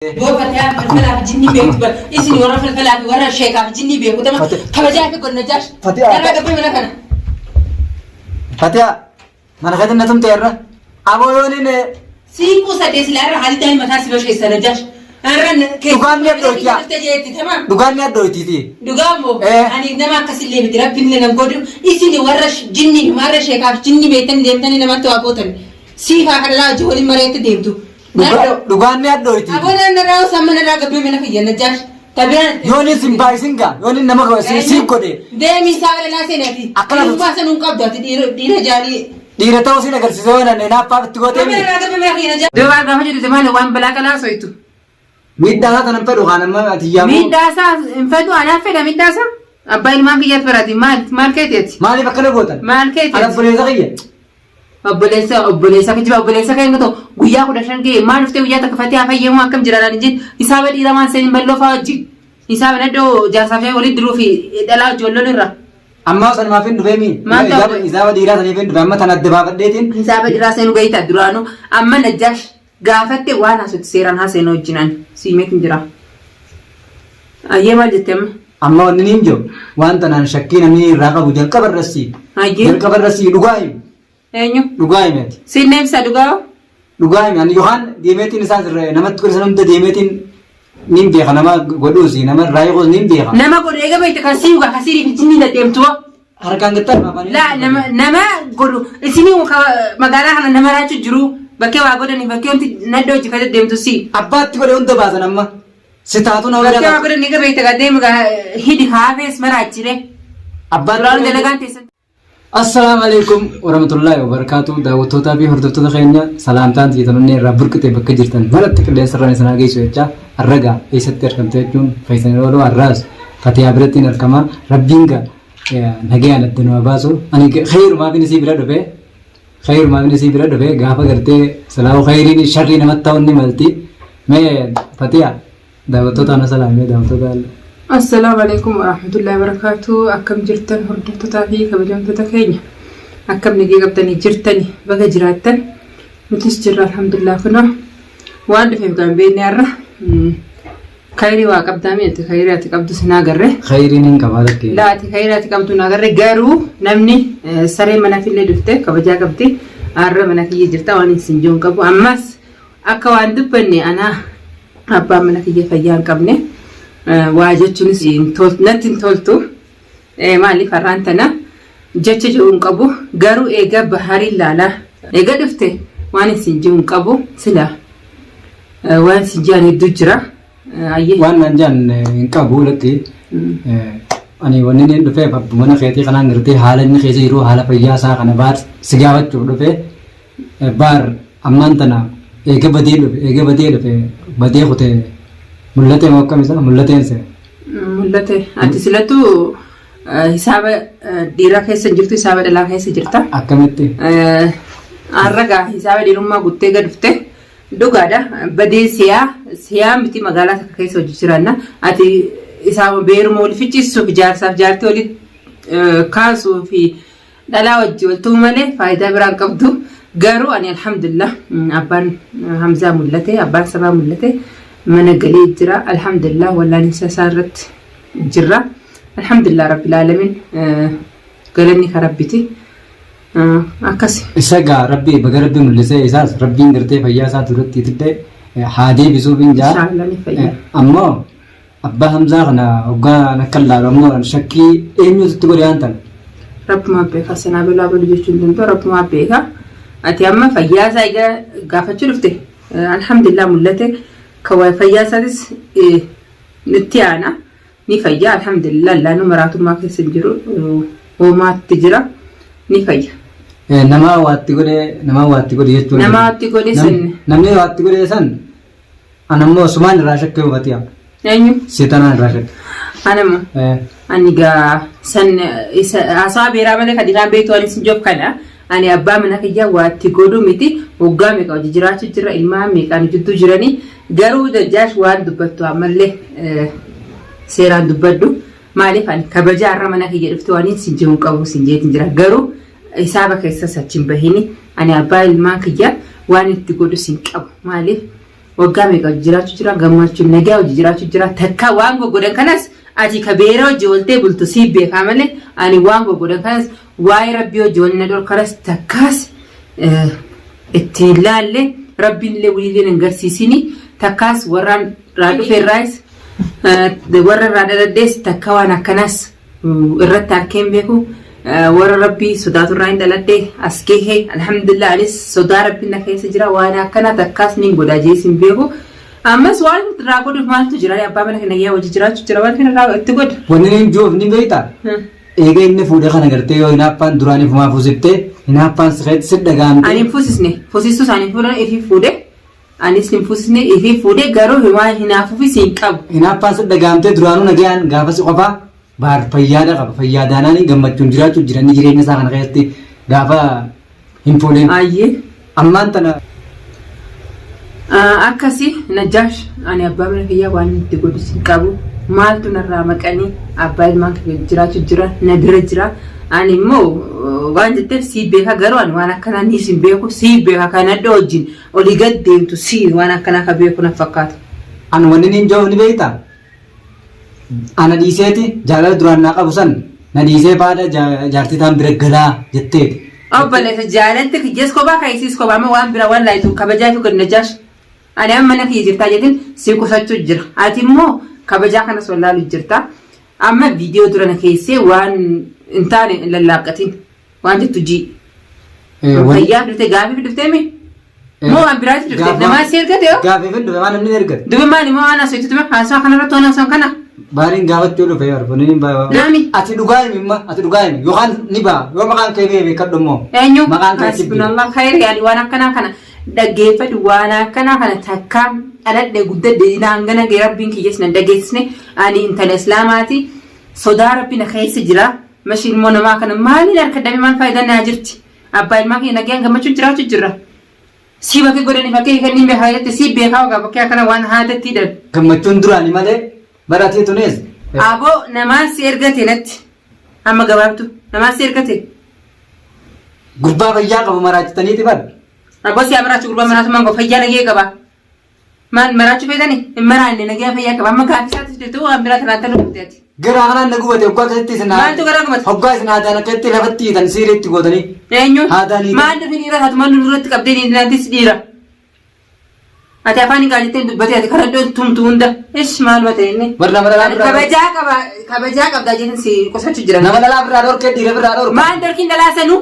بوفتها فلفلة بجني بيت إسني ورا فلفلة ورا الشيكة بجني بيت وتما تبجاه في كل نجاش أنا قبل من هنا فتيا ما نخدم نتم تيرة أبو يونين سيكو سديس لأر حالي تاني متحسب شيء سنجاش أنا كيف دكان يا دوتيا تمام دكان يا دوتي تي دكانو أنا إنما كسر لي بتراب بين لنا نقولوا إسني ورا جني مرة شيكة بجني بيتن ديمتني لما توابوتن سيفا كلا جولي مريت ديمتو دكان يا دوتي أبو أنا راو سامنا راو قبل من هنا نجاش تبين يوني سيمبايسينغا يوني نمك سيم كودي ده مثال الناس نأتي أكلم بس نونكاب داتي دير جالي ديره توصي لك السيزون أنا نابا تقولي أنا راو قبل من هنا نجاش دوبار ده هجري زمان وان بلا كلا سويتو ميت داسا تنفذ وخانا ما أتيامو ميت داسا انفذوا أنا فدا ميت داسا أبايل ما بيجي فرادي مال كيتيت مالي بكرة بوتن مال كيتيت أنا بوليسا غير obboleessa kijiba obboleessa kan gato guyyaa 15 gee maal dhuftee guyyaa takka fatee afayye mu akkam jiraadhaan injin isaaba dhiiramaan seen balloo faa wajjin isaaba nadoo jaarsaaf waliin diruu fi dhalaa ijoollon irra amma san maafin dhufeemi isaaba dhiiraa saniifin dhufe amma tan adda baafadheetiin isaaba dhiiraa seenuu gayita duraanu amma najjaash gaafatte waan haasutti seeraan haaseenoo wajjinaan siimeet hin jira ayyee maal jetteem amma wanni niin jiru waan tanaan shakkii namni irraa qabu jalqabarrasii dhugaa'im Enyu. Dugai meti. Sini bisa dugau? Dugai meti. Yohan diemetin isas nama tuker sanam tu diemetin nim dia kan nama godusi nama rai gos nim dia kan. Nama godu ega baik terkasih juga kasih di sini dah tem tua. Harga getar apa ni? Lah nama godu di sini muka magara kan nama racu juru. Bakai wagoda ni bakai untuk nado jika ada tem tu si. Abad tu kau untuk bahasa nama. Setatu nama. Bakai wagoda ni ega baik terkadem muka hidi haves meracire. Abad lawan delegan tesan. Assalamualaikum warahmatullahi wabarakatuh. Daawwattoota fi hordoftoota keenya salaamtaan jeetanonni irraa burqite bakka jirtan balatti qilleensarraan isin geessu jecha arraga eessatti argamte jechuun fayyisan yeroo arraas fatiyaa birattiin argama rabbiin nagayaan adda nama baasu ani khayrumaa fi nisii bira dhufe gaafa gartee salaawuu khayriin sharrii namatti ta'uun ni malti mee fatiyaa daawwattoota ana salaamee daawwattoota Assalamualaikum warahmatullahi wabarakatuh. Akkam jirtan hordoftoota fi kabajamtoota keenya. Akkam nagee qabdanii jirtani baga jiraattan nutis jirra alhamdulillah kuna waan dhufeef gambeenne har'a khayrii waa qabdaami ati khayrii ati qabdu sinaa garre khayriin hin qabaatu laa ati khayrii ati qabdu naa garre garuu namni saree mana fillee dhufte kabajaa qabdi har'a mana kiyya jirta waan isin joon qabu ammas akka waan dubbanne ana abbaan mana kiyya fayyaa hin qabne waa jechuunis natti hin toltu maaliif har'aan tana jecha jiruun qabu garuu eega baharii laalaa eega dhufte waan isin jiruun qabu sila waan isin jiran hedduu jira waan nan jaan hin qabu latti ani wanni inni dhufee mana keetii kanaan gartee haala inni keessa jiru haala fayyaa isaa kana baar si gaafachuuf dhufee baar ammaan tana eega badee dhufe badee kutee mul'ate moo akkam isa mul'ateen se mul'ate ati silatu hisaaba dhiiraa keessa jirtu hisaaba dhalaa keessa jirta akkamitti arraga hisaaba dhiirummaa guttee gad dhufte dhugaadha badee siyaa miti magaalaa takka keessa hojii jiraanna ati hisaaba beeruma wal ficciisuuf jaarsaaf jaartii walitti kaasuu fi dhalaa wajji waltuu malee faayidaa biraan qabdu garuu ani alhamdulillah abbaan Hamzaa mul'ate abbaan Sabaa mul'ate mana galee jira alhamdulillah wallaan isa irratti jirra alhamdulillah rabbil alamin galanni ka rabbiti akkas isa gaa rabbi baga rabbi mul'isee isaas rabbiin gartee fayyaa isaa duratti tidde haadee bisuuf hin jaa ammoo abbaa Hamzaa kana hoggaa nakkan laalu ammoo shakkii eenyuutti godhe aantan rabbuma beeka sanaa bilaa balu jechuun danda'u rabbuma beeka ati amma fayyaa isaa egaa gaafachuu dhufte alhamdulillah mul'ate kawai fayyaa isaatis nutti aana ni fayyaa alhamdulillah laanu maraatummaa keessa jiru hoomaatti jira ni fayya nama waatti godhe jechuun nama waatti godhe san namni waatti godhe san anammoo sumaan irraa shakkee hubatiya eenyu seetanaan irraa shakke anammoo ani gaa san haasawa beeraa malee kan dhiiraan beektu waan isin joof kana ani abbaa mana kiyyaa waatti godhu miti waggaa meeqa hojii jiraachuu jira ilmaa meeqaan jidduu jiranii garuu dajjaash waan dubbattu ammallee seeraan dubbaddu maaliif ani kabajaa har'a mana kiyya dhufte waan isin jiruun qabu isin jeetin jira garuu hisaaba keessa sachin bahini ani abbaa ilmaa kiyya waan itti godhu isin qabu maaliif waggaa meeqa jiraachuu jira gammachuun nagaa hojii jiraachuu jira takka waan goggodan kanas ati ka beera hojii oltee bultu siif beekaa malee ani waan goggodan kanas waa'ee rabbii hojii olna dor kanas takkaas ittiin laalle rabbiin illee waliileen hin garsiisini takkaas warraan raadhufeerraayis warra irraa dhaladhees takka waan akkanaas irratti harkeen beeku warra rabbii sodaatu irraa hin dhaladhee as gahee alhamdulillah anis sodaa rabbiin na keessa jira waan akkana takkaas niin godhaa jeesin beeku ammas waan irraa godhuuf maaltu jira abbaa mana kana yaa hojii jiraachuu jira waan kana irraa itti godha. Wanni niin joof ni beektaa? Eega inni fuudhee kana gartee yoo hinaappaan duraaniif maa fuusiftee hinaappaan si dhagaamte. Ani hin fuusisne fuusistuu isaanii fuudhan ifii fuudhee anis hin fuusisne ifii fuudhee garuu waan hinaafuufis hin qabu. Hinaappaan si dhagaamtee duraanuu nagayaan gaafa si qofaa baar fayyaada qaba fayyaadaanaanii gammachuun jiraachuu jiranni jireenya isaa kana keessatti gaafa hin fuudheen. Ayyee. Ammaan tana. Akkasii Najjaash ani abbaa mana kiyyaa waan itti godhus hin qabu. Maaltu narraa maqanii abbaa ilmaan jiraachuu jira na bira jira ani immoo waan jetteef sii beeka garuu ani waan akkanaa ni sin beeku sii beeka kan adda wajjin olii gad deemtu sii waan akkanaa ka beeku na fakkaata. Ani wanni niin joof ni beektaa? Ana dhiiseeti jaalala duraan naa qabu san na dhiisee baada jaartii taan bira galaa jetteeti. Obboleessa jaalalti kiyyees kophaa kaayisiis kophaa amma waan bira waan laayitu kabajaa fi godina Najjaash ani amma mana kiyya jirtaa jettiin sii qusachuu jira ati immoo kabajaa kanas wallaalu jirta amma viidiyoo durana keessee waan hin taane lallaaqatiin waan jettu jii fayyaa dhuftee gaafii dhuftee mi moo waan biraatti dhuftee namaa si ergate yoo gaafii fi dhufe waan namni ergate dubi maali moo waan asootitu ma haasawaa kanarratti waan haasawaan kana baariin gaafachuu dhufe yarfanii nami ati dhugaa himi imma ati dhugaa himi yookaan ni baa yoo maqaan kee beebe kadhu immoo eenyu maqaan kee hasbunallah khayri yaani waan akkanaa kana dhaggeeffadhu waan akkanaa kana takkaa aladhe guddadhe inaangana gee rabbiin kiyyees nan dhageessine ani intala islaamaati sodaa rabbiin keessa jira mashiin immoo namaa kana maaliin harka damee maal faayidaan naa jirti abbaa ilmaa kiyya nagaan gammachuun jiraachuu jirra sii bakkee godhanii fakkee kanneen beekaayatti sii beekaa ogaa bakkee akkana waan haadatti dhan gammachuun duraanii malee baratee tunees aboo namaan si ergate natti amma gabaabtu namaan si ergate gurbaa fayyaa qabu maraachitaniiti bal aboo si amaraachuu gurbaa maraatu mango fayyaa nagee qaba maal maraachuu feetanii hin maraanne nagee fayyaa qaba amma gaafi isaatti jirtu waan biraa tanaatti dhufteeti. Garaa kanaan na gubate hoggaa keessatti isin maaltu garaa gubate hoggaa isin haadaan akkatti lafatti hiitan siiriitti gootanii eenyu haadaan maal dhufin dhiira haatu maal nurratti qabdee niinattis dhiira ati afaan hin qaaliteen dubbate ati kana iddoo tumtu hunda ish maal mate inni warra nama dhalaa kabajaa qabdaa jedhin si qusachuu jiran nama dhalaa birraa dhorkee dhiira birraa dhorka maal dorkiin dhalaasanu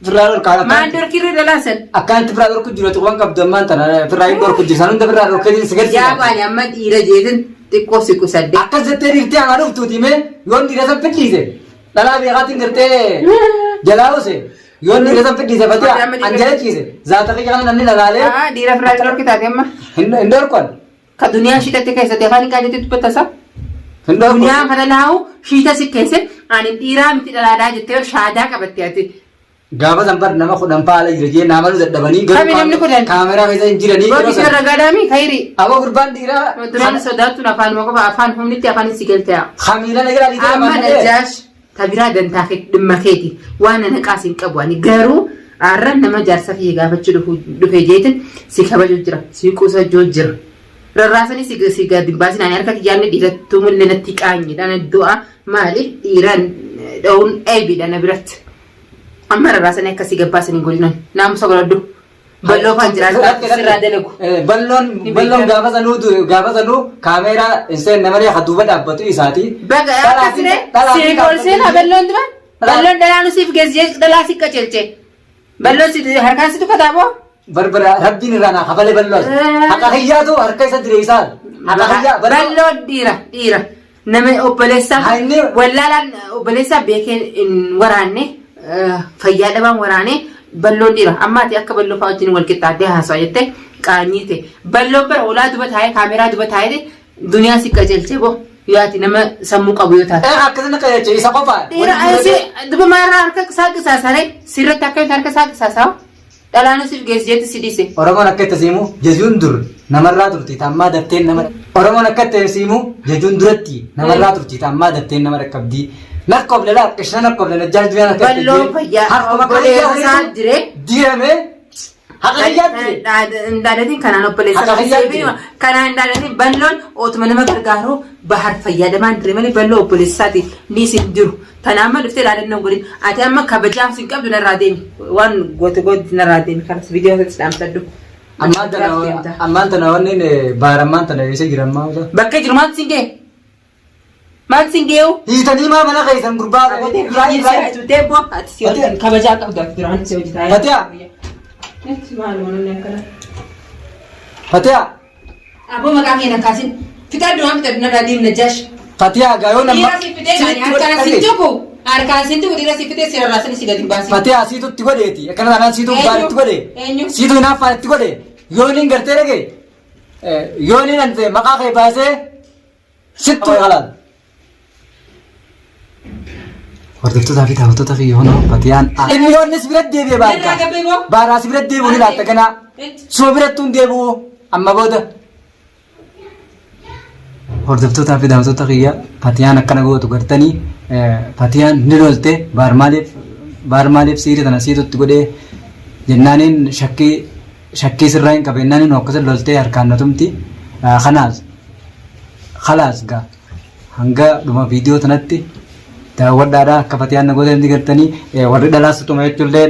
birraa dhorka maal dorkiirri dhalaasan akkanatti birraa dhorku jiru tuqwan qabdu ammaan tana birraa hin dhorku jiru san hunda birraa dhorkee si garsiisa jaabaani amma dhiira jeetin xiqqoo si qusadde akkas jettee dhiiftee hamaa dhuftuuti mee yoon dhiira san fidhiise dhalaa beekaatiin gartee jalaa use yoon dhiira san fidhiise fatee anjala ciise zaata qiyya kana namni lagaalee dhiira firaa dhorki taate amma hin dhorkon ka duniyaa shiitatte keessatti afaan hin qaalitti dubbattasa duniyaa kana laawu shiita si keesse ani dhiiraa miti dhalaadhaa jettee shaadaa qabatte ati gaafa sanbar nama kudhan faala jira jee nama nu dadhabanii kami namni kudhan kaameraa keessa hin jiranii gooti sirra gadaami kayri aboo gurbaan dhiiraa duraan sodaattuun afaan mokofa afaan humnitti afaan si galte'a hamiila nagira dhiiraa amma Najjaash tabiraa dantaa kee dhimma keeti waan ana qaas hin qabu ani garuu arran nama jaarsa kiyya gaafachuu dhufe jeetin si kabajuu jira si qusachuu jira rarraasanii si gadi baasin ani harka kiyyaanni dhiirattuu mullee natti qaanyidhaan du'a maaliif dhiiraan dha'uun eebiidha na biratti amma rarraasanii akkasii gabbaasanii godhinan naamusa godhadhu balloo faan jiraatu sirraa dalagu balloon gaafa sanuu kaameeraa inseen namalee haduuba dhaabbatu isaati baga akkasine siikool seena balloon dura balloon dhalaanu siif geessee dhalaa si qacelche balloon si harkaan si tukkataaboo barbara rabbiin irraa naa hafalee balloon haqa hiyyaatu harka isa direessaa haqa hiyyaa balloon dhiira nama obboleessaa wallaalaan obboleessaa beekee hin waraanne fayyaa dhabaan waraanee balloon dhiira amma ati akka balloo fa'aa wajjin wal qixxaattee haasawaa jettee qaanyiite balloon bara olaa duba taa'ee kaameraa duba taa'ee duniyaa si qajeelchee boo yaati nama sammuu qabu yoo taate. Akkasuma qajeelchee isa qofaa. Dhiira duba maarraa harka isaa qisaasaree sirratti akkamitti harka isaa qisaasaa dhalaanu siif geessijeetti si dhiise. Oromoon akka itti siimu jechuun dur namarraa turti tammaa dafteen nama. Oromoon akka itti siimu jechuun duratti namarraa turti tammaa dafteen nama dhaqqabdii. Nakkob lala qishna nakkob lala jaajjiraan akka balloon fayyaa obboleessaa jiree diirame Haqa kiyyaatti. Indaalatiin kanaan obboleessa kanaan indaalatiin balloon ootuma nama gargaaru bahar fayyadamaan dire malee balloo obboleessaati ni sin jiru. Tanaan mal dhuftee ilaalannoon godhin ati amma kabajaaf sin qabdu narraa deemi waan goote narraa deemi kanas viidiyoo irratti dhaamsadhu. Ammaan tana wanneen baarammaan tana eessa jiran maal? Bakka jiru maal sin ga'e? Maal sin ga'eewu? Hiitanii maa mana keessan gurbaa kabajaa qabdu duraan si hojii taa'ee. Fatiha. Aboo maqaa keenya kaasin fitaa du'aan fitaa narraa deemi Najjaash. Fatiha gaayoo nama. Dhiira si fitee harkaan si tuqu dhiira si fitee si rarraa si gadi baasi. Fatiha siitu godheeti akkana taanaan siitu gaariitti godhe. Siitu hinaaffaan itti godhe. Yooniin gartee dhage yooniin an maqaa kee baasee sittuu halaal. Hordoftoota fi daawwattoota fi yoonoo Fatiyaan inni yoonnis biratti deebi'ee baarka baaraas biratti deebi'uu ni laatta kana suma birattuun deebi'uu amma booda. Hordoftoota fi daawwattoota kiyya Fatiyaan akkana gootu gartanii Fatiyaan ni lolte baar maaliif siiri tana siitutti godhee jennaaniin shakkii sirraa hin qabeennaaniin akkasa loltee harkaan natumti khalaas gaa hanga dhuma viidiyoo tanatti daawwadhaadha akka Fatiyaan na goote gartanii warri dhalaasutuma jechuullee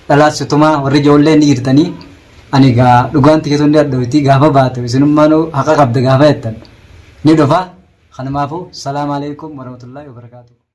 dhalaasutuma warri ijoollee ni jirtanii ani gaa dhugaan tikeetu ni adda gaafa baate isinummaan haqa qabda gaafa jettan ni dhufa kanumaafuu salaamu alaikum warahmatullaahi wabarakaatuh.